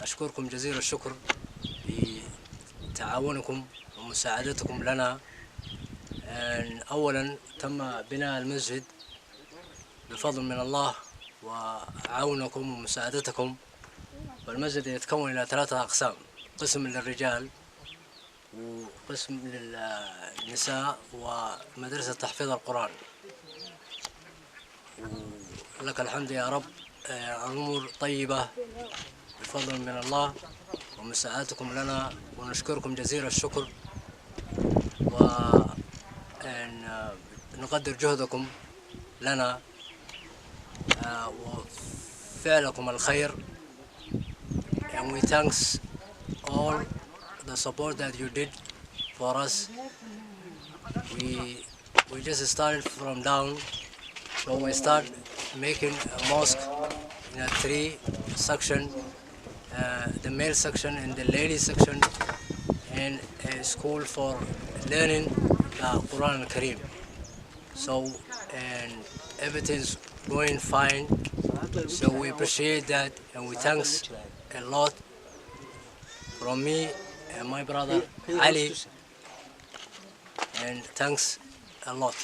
أشكركم جزيل الشكر بتعاونكم ومساعدتكم لنا. أولا تم بناء المسجد بفضل من الله وعونكم ومساعدتكم، والمسجد يتكون إلى 3 أقسام: قسم للرجال وقسم للنساء ومدرسة تحفيظ القرآن. ولك الحمد يا رب، الأمور طيبة بفضل من الله ومساعدتكم لنا، ونشكركم جزيل الشكر ونقدر جهدكم لنا وفعلكم الخير. And we thanks all the support that you did for us. We just started from down, so we start making a mosque in a 3 section, the male section and the lady section, and a school for learning the Quran al-Kareem. So, and everything's going fine. So we appreciate that, and we thanks a lot from me and my brother Ali, and thanks a lot.